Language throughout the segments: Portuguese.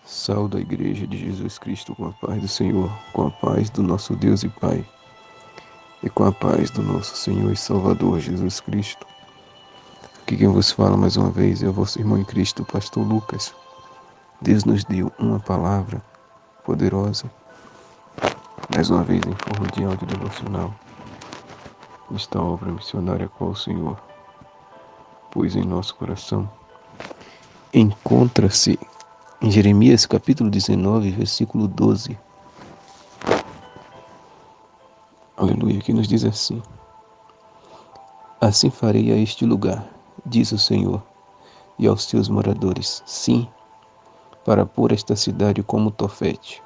Saúde a Igreja de Jesus Cristo com a paz do Senhor, com a paz do nosso Deus e Pai, e com a paz do nosso Senhor e Salvador Jesus Cristo. Aqui quem vos fala mais uma vez é o vosso irmão em Cristo, o pastor Lucas. Deus nos deu uma palavra poderosa, mais uma vez em forma de áudio devocional, nesta obra missionária qual o Senhor pôs em nosso coração. Encontra-se em Jeremias capítulo 19, versículo 12. Aleluia, que nos diz assim: Assim farei a este lugar, diz o Senhor, e aos seus moradores, sim, para pôr esta cidade como Tofete,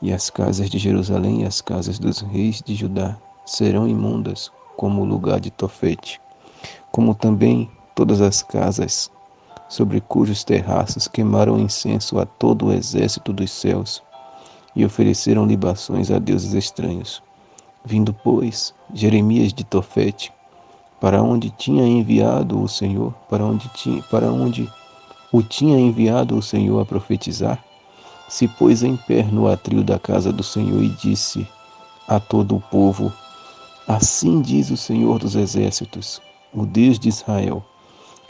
e as casas de Jerusalém e as casas dos reis de Judá serão imundas como o lugar de Tofete, como também todas as casas sobre cujos terraços queimaram incenso a todo o exército dos céus e ofereceram libações a deuses estranhos. Vindo, pois, Jeremias de Tofete, para onde tinha enviado o Senhor, para onde o tinha enviado o Senhor a profetizar, se pôs em pé no átrio da casa do Senhor e disse a todo o povo: Assim diz o Senhor dos exércitos, o Deus de Israel: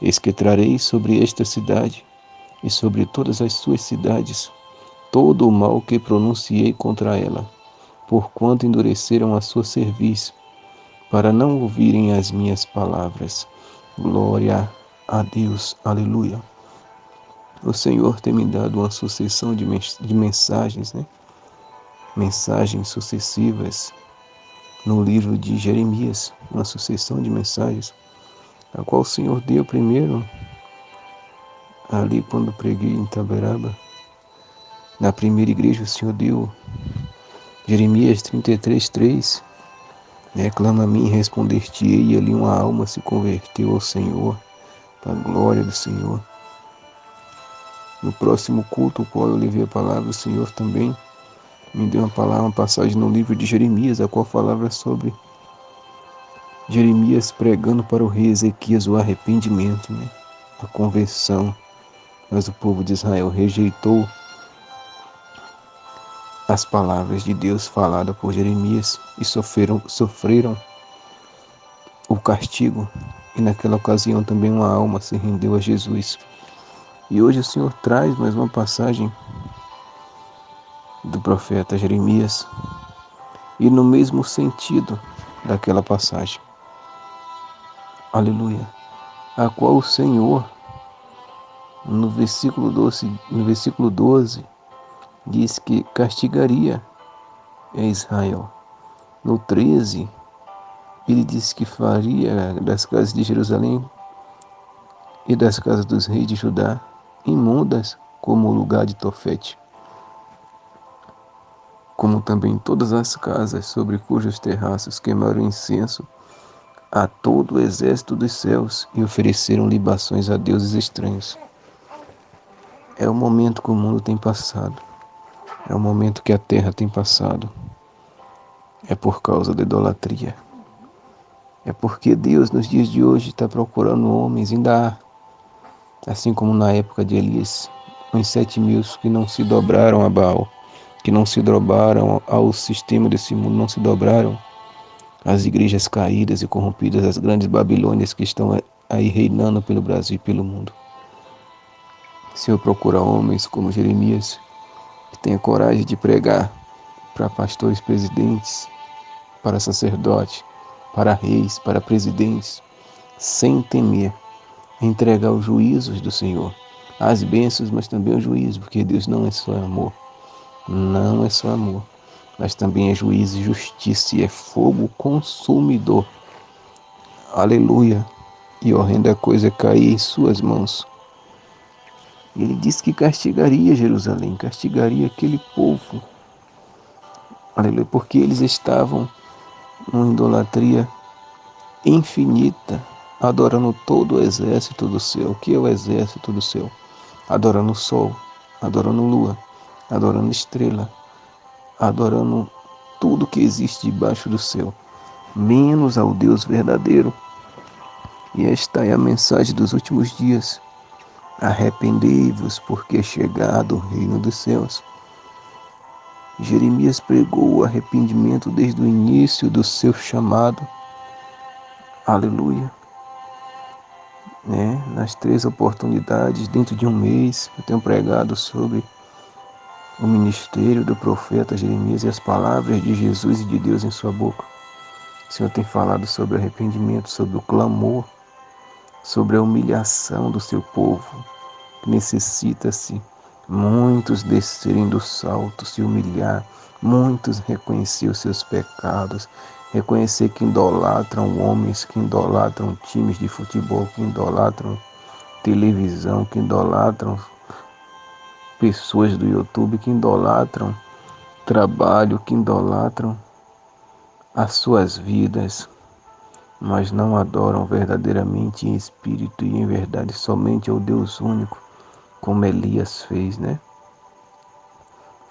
Eis que trarei sobre esta cidade e sobre todas as suas cidades todo o mal que pronunciei contra ela, porquanto endureceram a sua cerviz, para não ouvirem as minhas palavras. Glória a Deus, aleluia. O Senhor tem me dado uma sucessão de mensagens, mensagens sucessivas no livro de Jeremias, uma sucessão de mensagens, a qual o Senhor deu primeiro, ali quando preguei em Itaberaba, na primeira igreja. O Senhor deu Jeremias 33:3, clama a mim e responder-te-ei, e ali uma alma se converteu ao Senhor, para a glória do Senhor. No próximo culto, o qual eu levei a palavra, o Senhor também me deu uma passagem no livro de Jeremias, a qual falava sobre Jeremias pregando para o rei Ezequias o arrependimento, a conversão. Mas o povo de Israel rejeitou as palavras de Deus faladas por Jeremias e sofreram o castigo. E naquela ocasião também uma alma se rendeu a Jesus. E hoje o Senhor traz mais uma passagem do profeta Jeremias, e no mesmo sentido daquela passagem. Aleluia. A qual o Senhor, no versículo 12, diz que castigaria Israel. No 13, ele diz que faria das casas de Jerusalém e das casas dos reis de Judá imundas como o lugar de Tofete, como também todas as casas sobre cujos terraços queimaram incenso a todo o exército dos céus e ofereceram libações a deuses estranhos. É o momento que o mundo tem passado. É o momento que a terra tem passado. É por causa da idolatria. É porque Deus, nos dias de hoje, está procurando homens, ainda há, assim como na época de Elias, uns 7.000 que não se dobraram a Baal, que não se dobraram ao sistema desse mundo, não se dobraram às igrejas caídas e corrompidas, às grandes Babilônias que estão aí reinando pelo Brasil e pelo mundo. O Senhor procura homens como Jeremias, que tenha coragem de pregar para pastores presidentes, para sacerdotes, para reis, para presidentes, sem temer, entregar os juízos do Senhor, as bênçãos, mas também o juízo, porque Deus não é só amor, não é só amor, mas também é juízo e justiça, e é fogo consumidor. Aleluia! E horrenda coisa é cair em suas mãos. Ele disse que castigaria Jerusalém, castigaria aquele povo, aleluia, porque eles estavam numa idolatria infinita, adorando todo o exército do céu. O que é o exército do céu? Adorando o sol, adorando lua, adorando estrela, adorando tudo que existe debaixo do céu, menos ao Deus verdadeiro. E esta é a mensagem dos últimos dias. Arrependei-vos, porque é chegado o reino dos céus. Jeremias pregou o arrependimento desde o início do seu chamado. Aleluia. Nas 3 oportunidades, dentro de um mês, eu tenho pregado sobre o ministério do profeta Jeremias e as palavras de Jesus e de Deus em sua boca. O Senhor tem falado sobre o arrependimento, sobre o clamor, sobre a humilhação do seu povo. Necessita-se muitos descerem do salto, se humilhar, muitos reconhecer os seus pecados, reconhecer que idolatram homens, que idolatram times de futebol, que idolatram televisão, que idolatram pessoas do YouTube, que idolatram trabalho, que idolatram as suas vidas, mas não adoram verdadeiramente em espírito e em verdade somente ao Deus único, como Elias fez,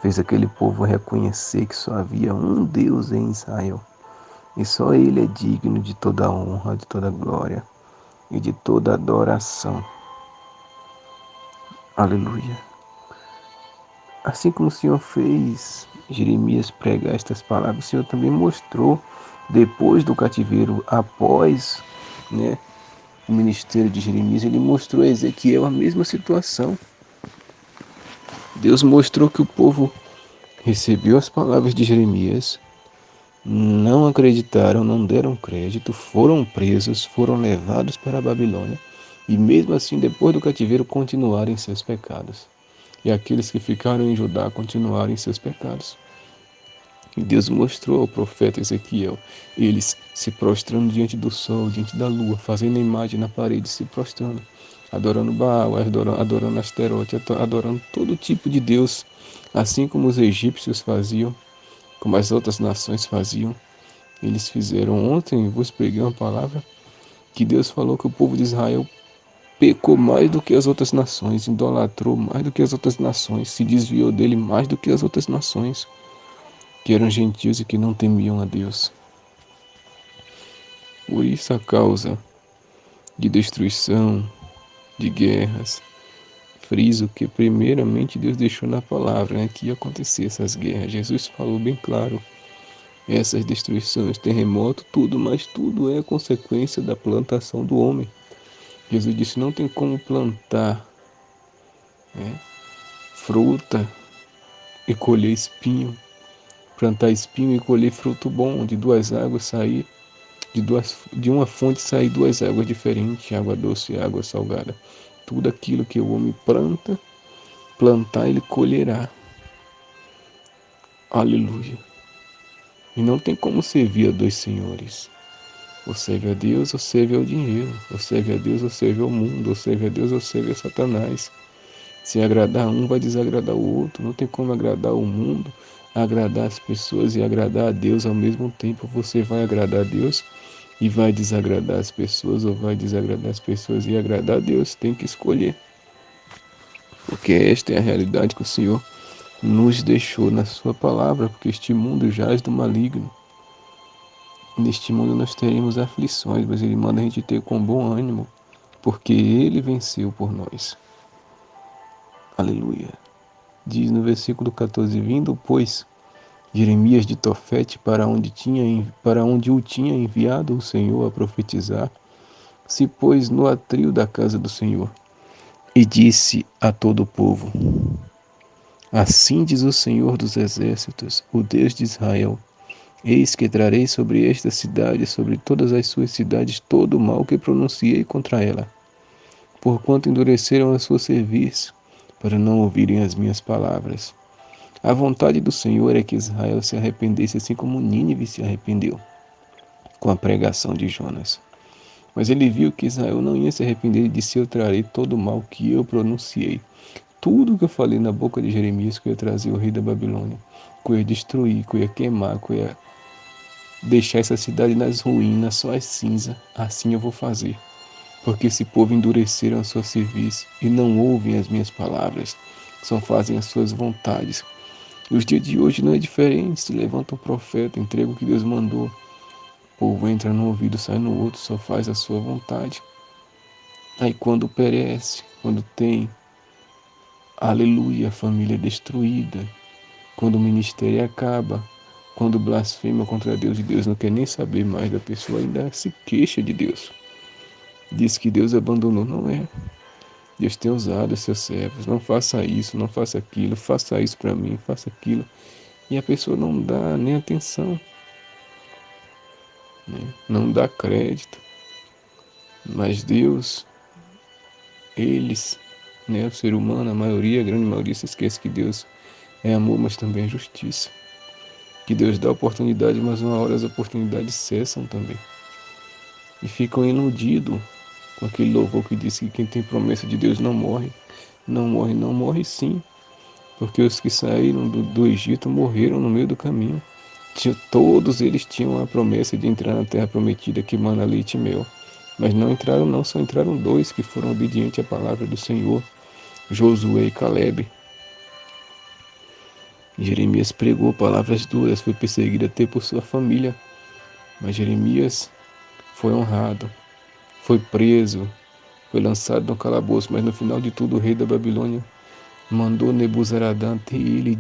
Fez aquele povo reconhecer que só havia um Deus em Israel. E só Ele é digno de toda honra, de toda glória e de toda adoração. Aleluia. Assim como o Senhor fez Jeremias pregar estas palavras, o Senhor também mostrou, depois do cativeiro, após o ministério de Jeremias, Ele mostrou a Ezequiel a mesma situação. Deus mostrou que o povo recebeu as palavras de Jeremias, não acreditaram, não deram crédito, foram presos, foram levados para a Babilônia e mesmo assim, depois do cativeiro, continuaram em seus pecados. E aqueles que ficaram em Judá continuaram em seus pecados. E Deus mostrou ao profeta Ezequiel, eles se prostrando diante do sol, diante da lua, fazendo a imagem na parede, se prostrando, adorando Baal, adorando Asterote, adorando todo tipo de Deus, assim como os egípcios faziam, como as outras nações faziam. Eles fizeram. Ontem vos preguei uma palavra que Deus falou que o povo de Israel pecou mais do que as outras nações, idolatrou mais do que as outras nações, se desviou dele mais do que as outras nações, que eram gentios e que não temiam a Deus. Por isso a causa de destruição, de guerras, friso que primeiramente Deus deixou na palavra, que ia acontecer essas guerras. Jesus falou bem claro, essas destruições, terremoto, tudo, mas tudo é consequência da plantação do homem. Jesus disse, não tem como plantar fruta e colher espinho, plantar espinho e colher fruto bom, de duas águas sair, de uma fonte sair duas águas diferentes, água doce e água salgada. Tudo aquilo que o homem plantar ele colherá. Aleluia. E não tem como servir a dois senhores. Ou serve a Deus ou serve ao dinheiro. Ou serve a Deus ou serve ao mundo. Ou serve a Deus ou serve a Satanás. Se agradar um, vai desagradar o outro. Não tem como agradar o mundo, agradar as pessoas e agradar a Deus ao mesmo tempo. Você vai agradar a Deus e vai desagradar as pessoas, ou vai desagradar as pessoas e agradar a Deus. Tem que escolher. Porque esta é a realidade que o Senhor nos deixou na sua palavra. Porque este mundo jaz do maligno. Neste mundo nós teremos aflições, mas Ele manda a gente ter com bom ânimo, porque Ele venceu por nós. Aleluia. Diz no versículo 14, vindo, pois, Jeremias de Tofete para onde o tinha enviado o Senhor a profetizar, se pôs no atril da casa do Senhor e disse a todo o povo, assim diz o Senhor dos exércitos, o Deus de Israel, eis que trarei sobre esta cidade, sobre todas as suas cidades, todo o mal que pronunciei contra ela, porquanto endureceram a sua cerviz, para não ouvirem as minhas palavras. A vontade do Senhor é que Israel se arrependesse assim como Nínive se arrependeu, com a pregação de Jonas. Mas ele viu que Israel não ia se arrepender e disse, eu trarei todo o mal que eu pronunciei. Tudo que eu falei na boca de Jeremias que eu ia trazer o rei da Babilônia, que eu ia destruir, que eu ia queimar, que eu ia deixar essa cidade nas ruínas, só as cinzas, assim eu vou fazer. Porque esse povo endureceram a sua cerviz e não ouvem as minhas palavras, só fazem as suas vontades. Os dias de hoje não é diferente, se levanta um profeta, entrega o que Deus mandou, o povo entra no ouvido, sai no outro, só faz a sua vontade. Aí quando perece, quando tem, aleluia, a família destruída, quando o ministério acaba, quando blasfema contra Deus e Deus não quer nem saber mais da pessoa, ainda se queixa de Deus. Diz que Deus abandonou, não é. Deus tem usado seus servos, não faça isso, não faça aquilo, faça isso para mim, faça aquilo. E a pessoa não dá nem atenção, né? Não dá crédito. Mas Deus, eles, né, o ser humano, a maioria, a grande maioria se esquece que Deus é amor, mas também é justiça. Que Deus dá oportunidade, mas uma hora as oportunidades cessam também. E ficam iludidos com aquele louvor que diz que quem tem promessa de Deus não morre. Não morre, não morre sim. Porque os que saíram do Egito morreram no meio do caminho. Todos eles tinham a promessa de entrar na terra prometida que mana leite e mel. Mas não entraram não, só entraram dois que foram obedientes à palavra do Senhor, Josué e Caleb. Jeremias pregou palavras duras, foi perseguido até por sua família. Mas Jeremias foi honrado, foi preso, foi lançado no calabouço, mas no final de tudo o rei da Babilônia mandou Nebuzaradã até ele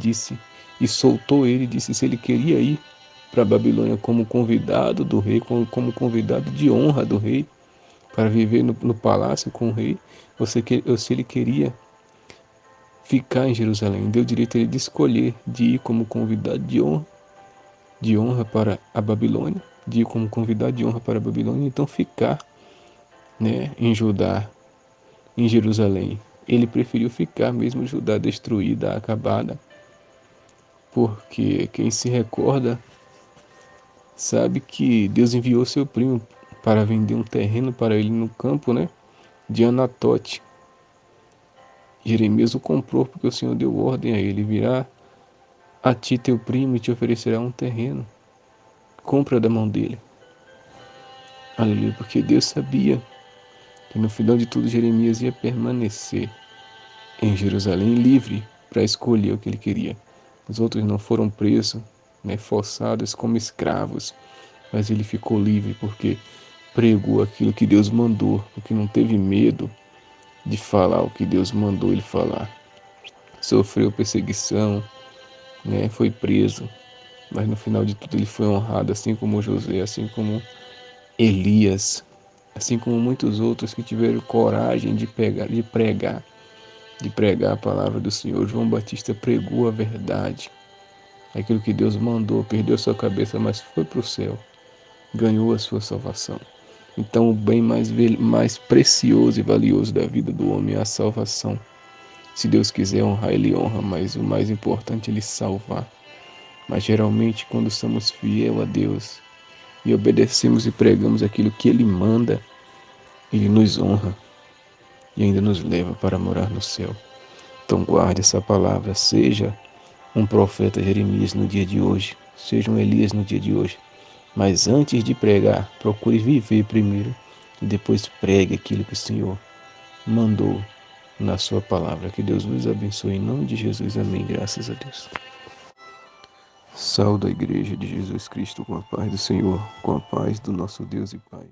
e soltou ele, disse se ele queria ir para a Babilônia como convidado do rei, como convidado de honra do rei, para viver no palácio com o rei, ou se ele queria ficar em Jerusalém. Deu direito a ele de escolher, de ir como convidado de honra para a Babilônia, de ir como convidado de honra para a Babilônia, então ficar, né, em Judá, em Jerusalém. Ele preferiu ficar mesmo Judá destruída, acabada, porque quem se recorda sabe que Deus enviou seu primo para vender um terreno para ele no campo, né, de Anatote. Jeremias o comprou porque o Senhor deu ordem a ele: virá a ti teu primo e te oferecerá um terreno. Compra da mão dele. Aleluia, porque Deus sabia que no final de tudo Jeremias ia permanecer em Jerusalém livre para escolher o que ele queria. Os outros não foram presos, né, forçados como escravos, mas ele ficou livre porque pregou aquilo que Deus mandou, porque não teve medo de falar o que Deus mandou ele falar. Sofreu perseguição, né, foi preso, mas no final de tudo ele foi honrado, assim como José, assim como Elias, assim como muitos outros que tiveram coragem de pregar a palavra do Senhor. João Batista pregou a verdade, aquilo que Deus mandou, perdeu sua cabeça, mas foi para o céu, ganhou a sua salvação. Então o bem mais precioso e valioso da vida do homem é a salvação. Se Deus quiser honrar, Ele honra, mas o mais importante é Ele salvar. Mas geralmente quando somos fiéis a Deus e obedecemos e pregamos aquilo que Ele manda, Ele nos honra e ainda nos leva para morar no céu. Então guarde essa palavra, seja um profeta Jeremias no dia de hoje, seja um Elias no dia de hoje. Mas antes de pregar, procure viver primeiro e depois pregue aquilo que o Senhor mandou na sua palavra. Que Deus nos abençoe em nome de Jesus. Amém. Graças a Deus. Saúde a igreja de Jesus Cristo com a paz do Senhor, com a paz do nosso Deus e Pai.